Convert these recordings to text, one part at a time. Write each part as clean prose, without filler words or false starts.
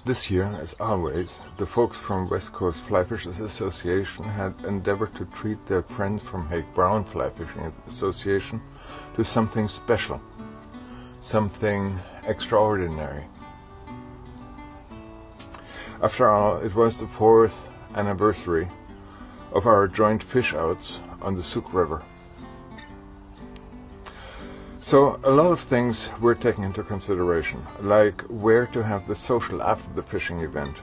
This year, as always, the folks from West Coast Fly Fishers Association had endeavored to treat their friends from Hague Brown Fly Fishing Association to something special, something extraordinary. After all, it was the 4th anniversary of our joint fish outs on the Sooke River. So a lot of things were taken into consideration, like where to have the social after the fishing event.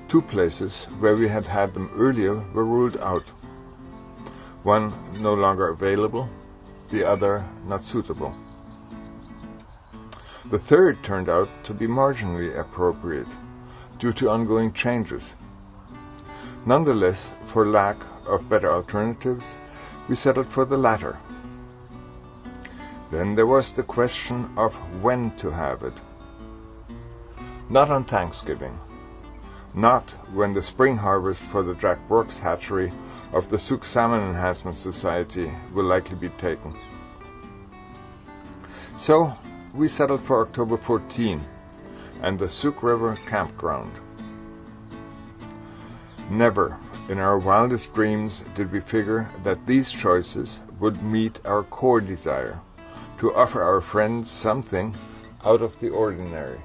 2 places where we had had them earlier were ruled out. One no longer available, the other not suitable. The third turned out to be marginally appropriate due to ongoing changes. Nonetheless, for lack of better alternatives, we settled for the latter. Then there was the question of when to have it. Not on Thanksgiving. Not when the spring harvest for the Jack Brooks hatchery of the Sooke Salmon Enhancement Society will likely be taken. So we settled for October 14 and the Sooke River campground. Never in our wildest dreams did we figure that these choices would meet our core desire to offer our friends something out of the ordinary.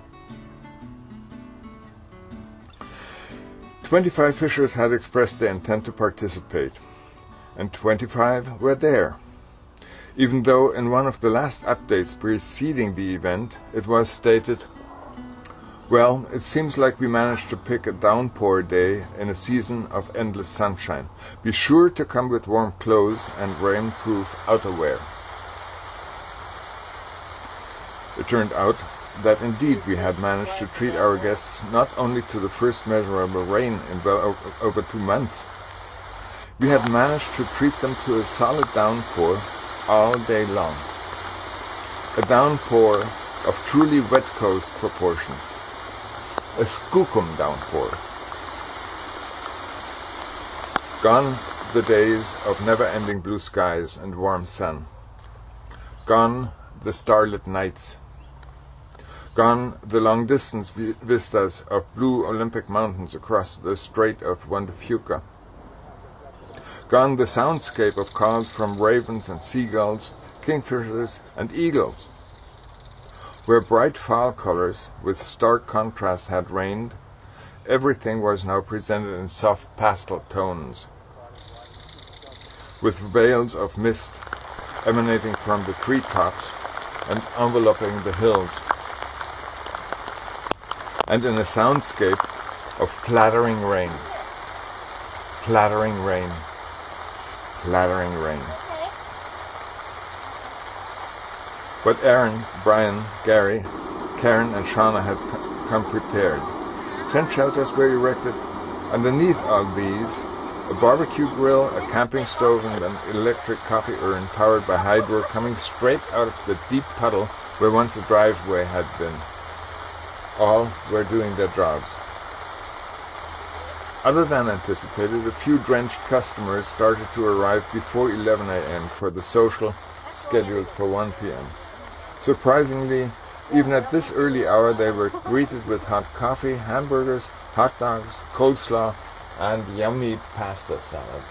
25 fishers had expressed their intent to participate, and 25 were there, even though in one of the last updates preceding the event it was stated, "Well, it seems like we managed to pick a downpour day in a season of endless sunshine. Be sure to come with warm clothes and rainproof outerwear." It turned out that indeed we had managed to treat our guests not only to the first measurable rain in well over 2 months. We had managed to treat them to a solid downpour all day long. A downpour of truly wet coast proportions. A skookum downpour. Gone the days of never-ending blue skies and warm sun. Gone the starlit nights. Gone the long-distance vistas of blue Olympic mountains across the Strait of Juan de Fuca. Gone the soundscape of calls from ravens and seagulls, kingfishers and eagles. Where bright fall colors with stark contrast had reigned, everything was now presented in soft pastel tones, with veils of mist emanating from the treetops and enveloping the hills, and in a soundscape of clattering rain, clattering rain, clattering rain. But Aaron, Brian, Gary, Karen and Shauna had come prepared. Tent shelters were erected. Underneath all these, a barbecue grill, a camping stove and an electric coffee urn powered by hydro coming straight out of the deep puddle where once a driveway had been. All were doing their jobs. Other than anticipated, a few drenched customers started to arrive before 11 a.m. for the social scheduled for 1 p.m. Surprisingly, even at this early hour they were greeted with hot coffee, hamburgers, hot dogs, coleslaw, and yummy pasta salad.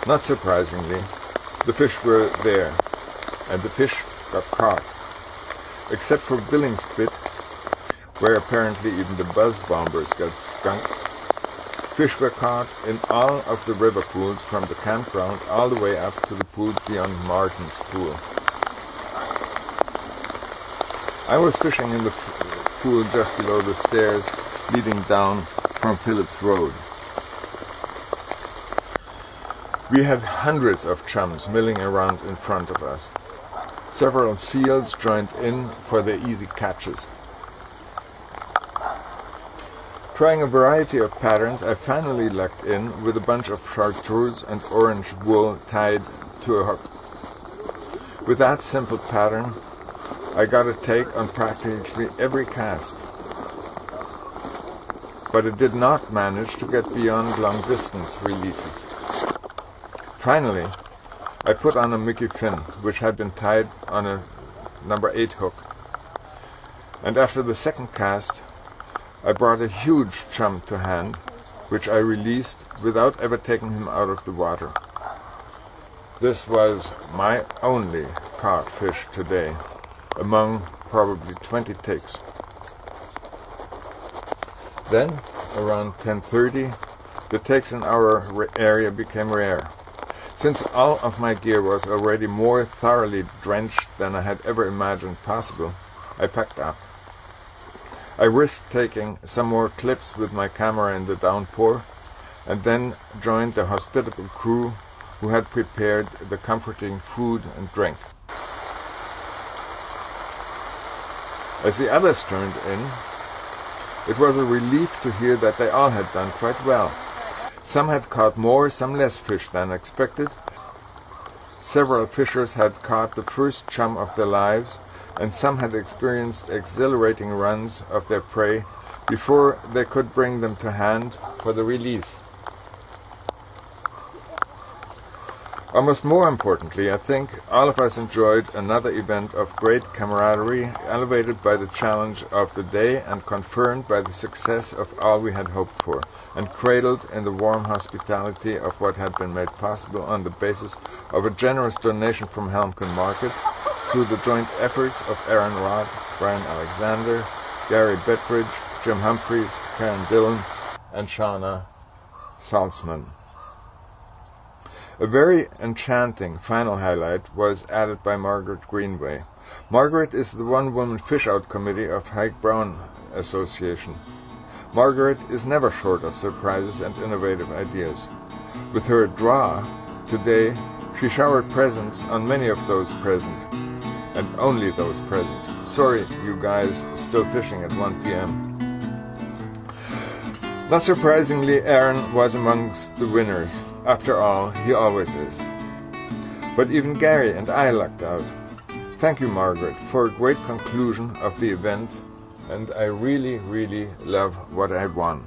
Not surprisingly, the fish were there, and the fish got caught. Except for billing spit, where apparently even the buzz bombers got skunked, fish were caught in all of the river pools from the campground all the way up to the pools beyond Martin's pool. I was fishing in the pool just below the stairs leading down from Phillips Road. We had hundreds of chums milling around in front of us. Several seals joined in for their easy catches. Trying a variety of patterns, I finally lucked in with a bunch of chartreuse and orange wool tied to a hook. With that simple pattern, I got a take on practically every cast. But it did not manage to get beyond long-distance releases. Finally, I put on a Mickey fin, which had been tied on a number 8 hook. And after the second cast, I brought a huge chum to hand, which I released without ever taking him out of the water. This was my only caught fish today, among probably 20 takes. Then, around 10:30, the takes in our area became rare. Since all of my gear was already more thoroughly drenched than I had ever imagined possible, I packed up. I risked taking some more clips with my camera in the downpour, and then joined the hospitable crew who had prepared the comforting food and drink. As the others turned in, it was a relief to hear that they all had done quite well. Some had caught more, some less fish than expected. Several fishers had caught the first chum of their lives, and some had experienced exhilarating runs of their prey before they could bring them to hand for the release. Almost more importantly, I think all of us enjoyed another event of great camaraderie, elevated by the challenge of the day and confirmed by the success of all we had hoped for, and cradled in the warm hospitality of what had been made possible on the basis of a generous donation from Helmken Market, through the joint efforts of Aaron Rodd, Brian Alexander, Gary Bettridge, Jim Humphreys, Karen Dillon, and Shauna Salzman. A very enchanting final highlight was added by Margaret Greenway. Margaret is the one-woman fish-out committee of Hike Brown Association. Margaret is never short of surprises and innovative ideas. With her draw, today, she showered presents on many of those present, and only those present. Sorry, you guys, still fishing at 1 p.m. Not surprisingly, Aaron was amongst the winners. After all, he always is. But even Gary and I lucked out. Thank you, Margaret, for a great conclusion of the event, and I really, really love what I won.